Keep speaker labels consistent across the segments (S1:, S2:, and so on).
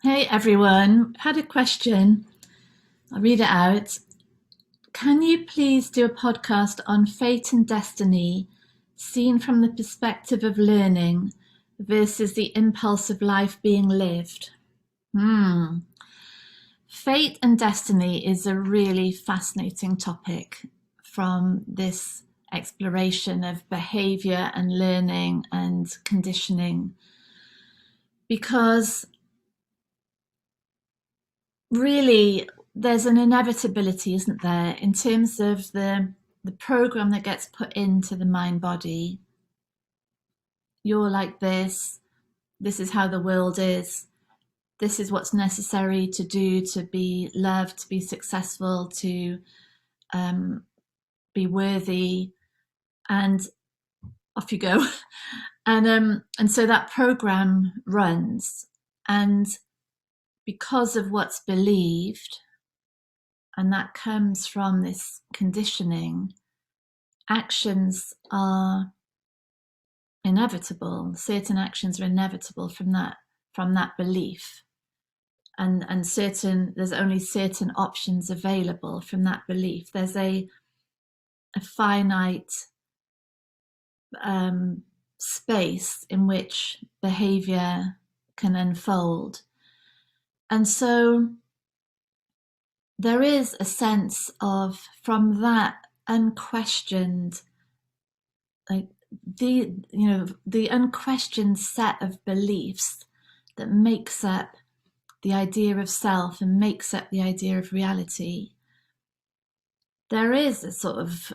S1: Hey everyone, had a question. I'll read it out. Can you please do a podcast on fate and destiny seen from the perspective of learning versus the impulse of life being lived? Hmm. Fate and destiny is a really fascinating topic from this exploration of behavior and learning and conditioning because really there's an inevitability, isn't there, in terms of the program that gets put into the mind body. You're like this is how the world is, this is what's necessary to do to be loved, to be successful, to um, be worthy, and off you go. And so that program runs, and because of what's believed, and that comes from this conditioning, actions are inevitable. Certain actions are inevitable from that belief, and certain there's only certain options available from that belief. There's a finite space in which behavior can unfold, and so there is a sense of, from that unquestioned, like the unquestioned set of beliefs that makes up the idea of self and makes up the idea of reality, there is a sort of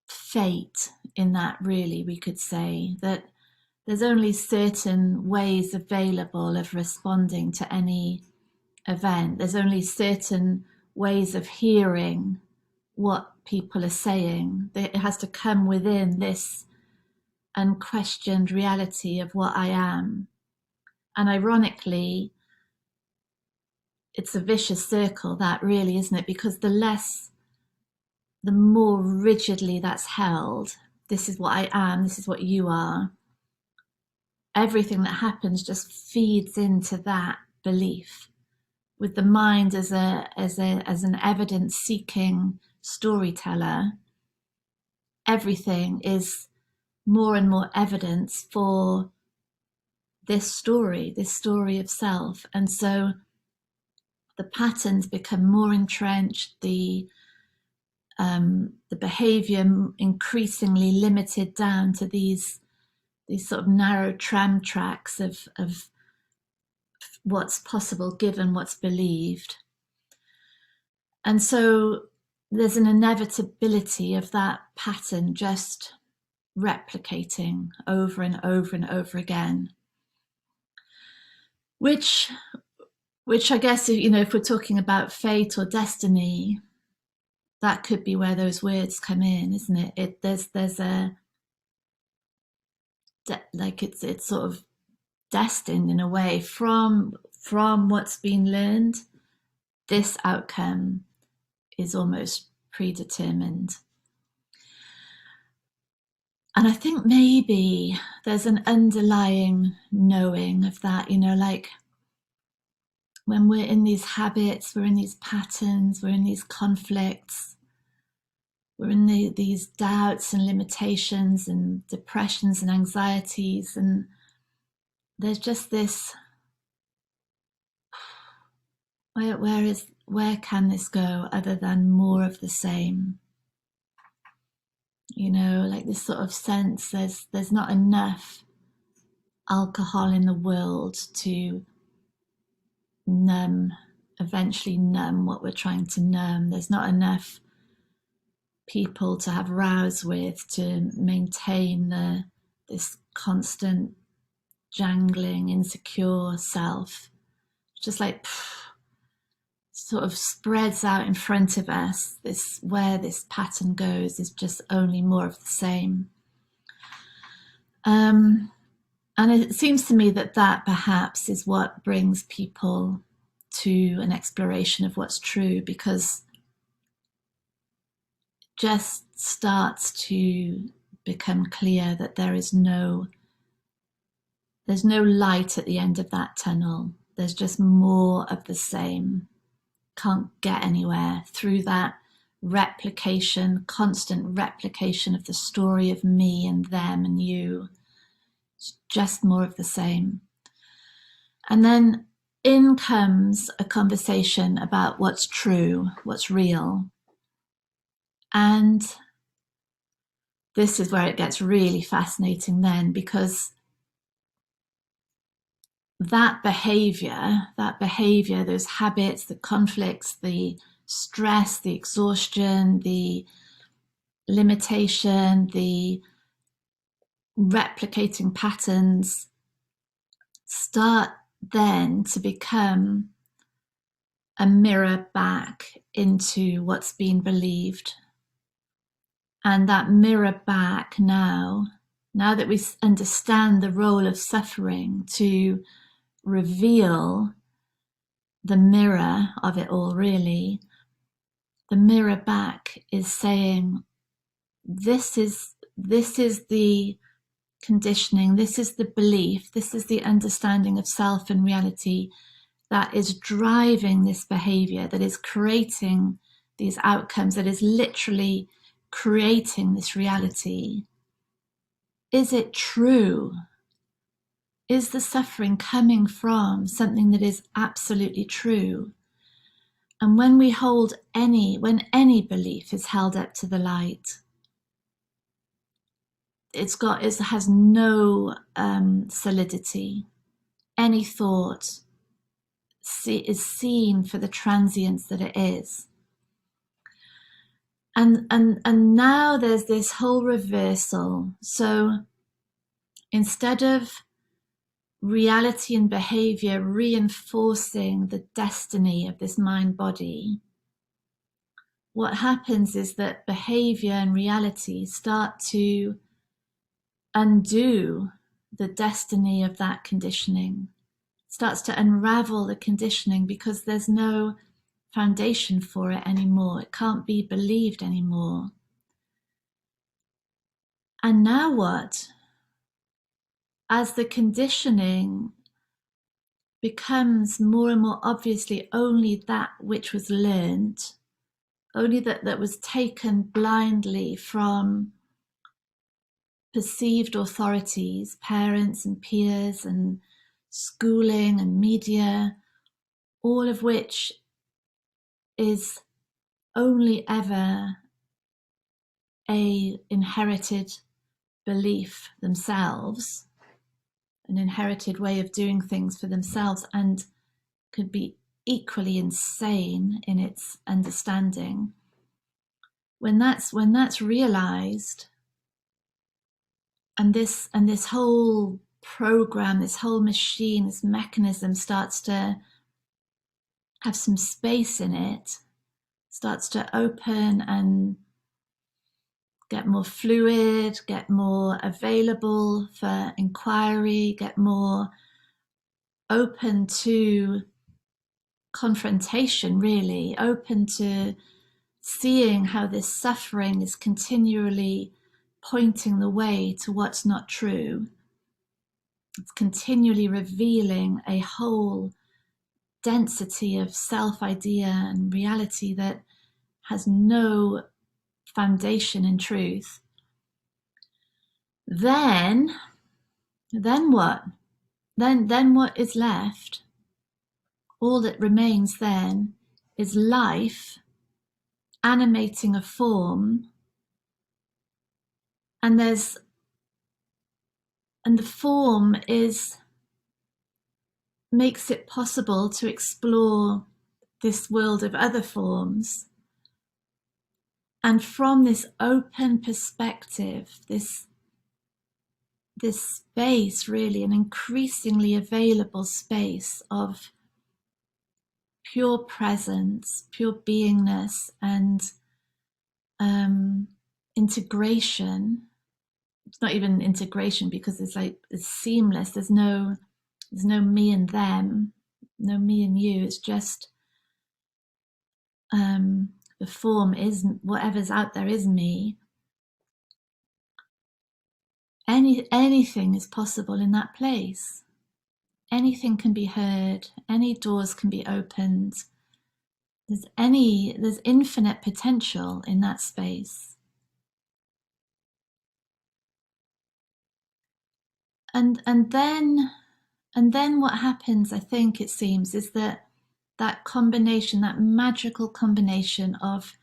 S1: fate in that. Really, we could say that there's only certain ways available of responding to any event. There's only certain ways of hearing what people are saying. It has to come within this unquestioned reality of what I am. And ironically, it's a vicious circle, that really, isn't it? Because the more rigidly that's held, this is what I am, this is what you are, everything that happens just feeds into that belief. With the mind as an evidence seeking storyteller, everything is more and more evidence for this story of self. And so the patterns become more entrenched, the behavior increasingly limited down to these sort of narrow tram tracks of what's possible given what's believed. And so there's an inevitability of that pattern just replicating over and over and over again, which I guess, if we're talking about fate or destiny, that could be where those words come in, isn't it? There's a like it's sort of destined in a way from what's been learned. This outcome is almost predetermined. And I think maybe there's an underlying knowing of that, like when we're in these habits, we're in these patterns, we're in these conflicts, we're in these doubts and limitations and depressions and anxieties, and there's just this, where can this go other than more of the same? Like this sort of sense there's not enough alcohol in the world to numb, eventually numb what we're trying to numb. There's not enough people to have rows with to maintain this constant jangling, insecure self. Just like sort of spreads out in front of us. This, where this pattern goes, is just only more of the same. And it seems to me that perhaps is what brings people to an exploration of what's true, because just starts to become clear that there's no light at the end of that tunnel. there's just more of the same. Can't get anywhere through that replication, constant replication of the story of me and them and you. It's just more of the same. And then in comes a conversation about what's true, what's real. And this is where it gets really fascinating then, because that behavior, those habits, the conflicts, the stress, the exhaustion, the limitation, the replicating patterns start then to become a mirror back into what's been believed. And that mirror back now that we understand the role of suffering to reveal the mirror of it all, really, the mirror back is saying, this is the conditioning, this is the belief, this is the understanding of self and reality that is driving this behavior, that is creating these outcomes, that is literally creating this reality. Is it true? Is the suffering coming from something that is absolutely true? And when we hold when any belief is held up to the light, it has no solidity. Any thought is seen for the transience that it is. And now there's this whole reversal. So instead of reality and behavior reinforcing the destiny of this mind body, what happens is that behavior and reality start to undo the destiny of that conditioning, starts to unravel the conditioning, because there's no foundation for it anymore. It can't be believed anymore. And now what? As the conditioning becomes more and more obviously only that which was learned, only that was taken blindly from perceived authorities, parents and peers and schooling and media, all of which is only ever a inherited belief themselves, an inherited way of doing things for themselves, and could be equally insane in its understanding. When that's realized, and this whole program, this whole machine, this mechanism starts to have some space in it, starts to open and get more fluid, get more available for inquiry, get more open to confrontation, really, open to seeing how this suffering is continually pointing the way to what's not true. It's continually revealing a whole density of self-idea and reality that has no foundation in truth. Then what? Then what is left? All that remains then is life animating a form, and the form makes it possible to explore this world of other forms. And from this open perspective, this space, really, an increasingly available space of pure presence, pure beingness, and integration. It's not even integration, because it's seamless. There's no me and them, no me and you. It's just the form is whatever's out there is me. Anything is possible in that place. anything can be heard, any doors can be opened. There's infinite potential in that space. And then what happens, I think it seems, is that combination, that magical combination of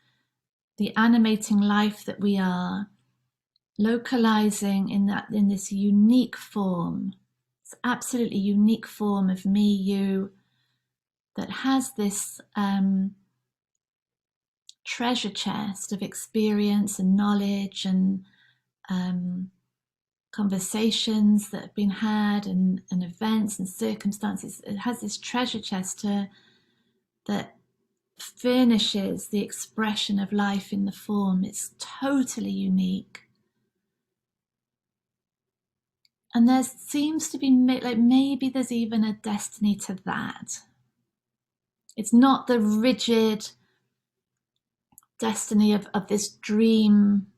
S1: the animating life that we are, localizing in this unique form, this absolutely unique form of me, you, that has this treasure chest of experience and knowledge and conversations that have been had and events and circumstances. It has this treasure chest that furnishes the expression of life in the form. It's totally unique. And there seems to be, like, maybe there's even a destiny to that. It's not the rigid destiny of this dream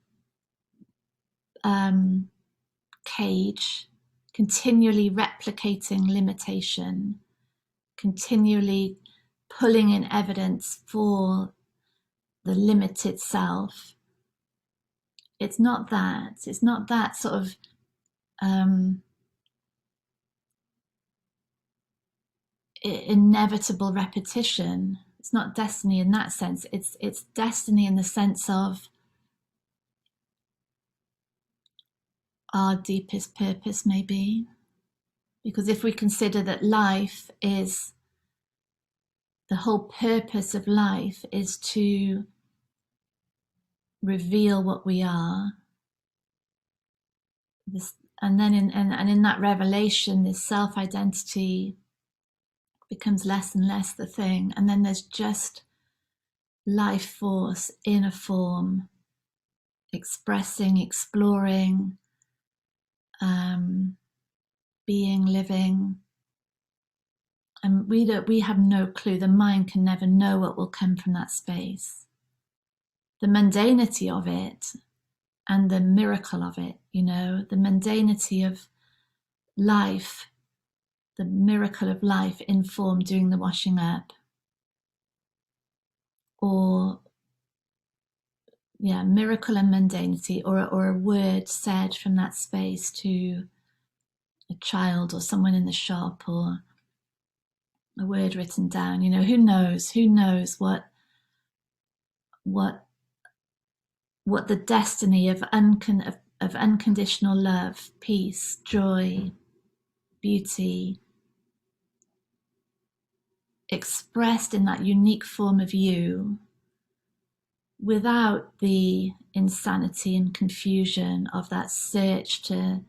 S1: cage, continually replicating limitation, continually pulling in evidence for the limited self. It's not that. It's not that sort of inevitable repetition. It's not destiny in that sense. It's destiny in the sense of our deepest purpose, maybe. Because if we consider that life is, the whole purpose of life is to reveal what we are, this, and then in that revelation, this self-identity becomes less and less the thing, and then there's just life force in a form, expressing, exploring, being, living. And we have no clue. The mind can never know what will come from that space. The mundanity of it and the miracle of it, you know, the mundanity of life, the miracle of life in form doing the washing up, or miracle and mundanity, or a word said from that space to a child or someone in the shop, or a word written down. You know, who knows what the destiny of unconditional love, peace, joy, beauty, expressed in that unique form of you, without the insanity and confusion of that search to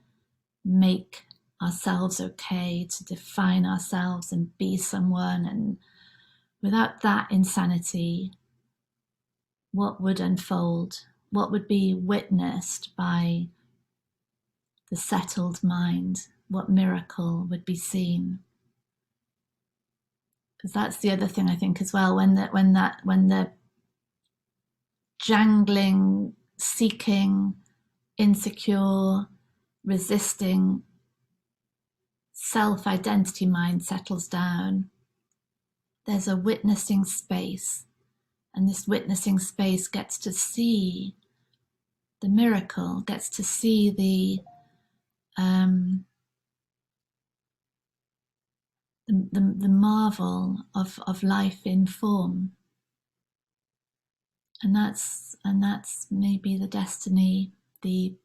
S1: make ourselves okay, to define ourselves and be someone. And without that insanity, what would unfold? What would be witnessed by the settled mind? What miracle would be seen? Because that's the other thing, I think, as well, when the jangling, seeking, insecure, resisting self-identity mind settles down, there's a witnessing space, and this witnessing space gets to see the miracle, gets to see the marvel of life in form. And that's maybe the destiny, in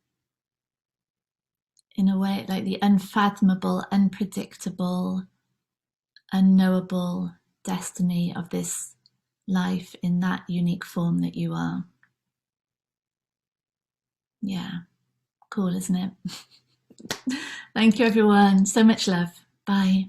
S1: a way, like the unfathomable, unpredictable, unknowable destiny of this life in that unique form that you are. Yeah, cool, isn't it? Thank you, everyone. So much love. Bye.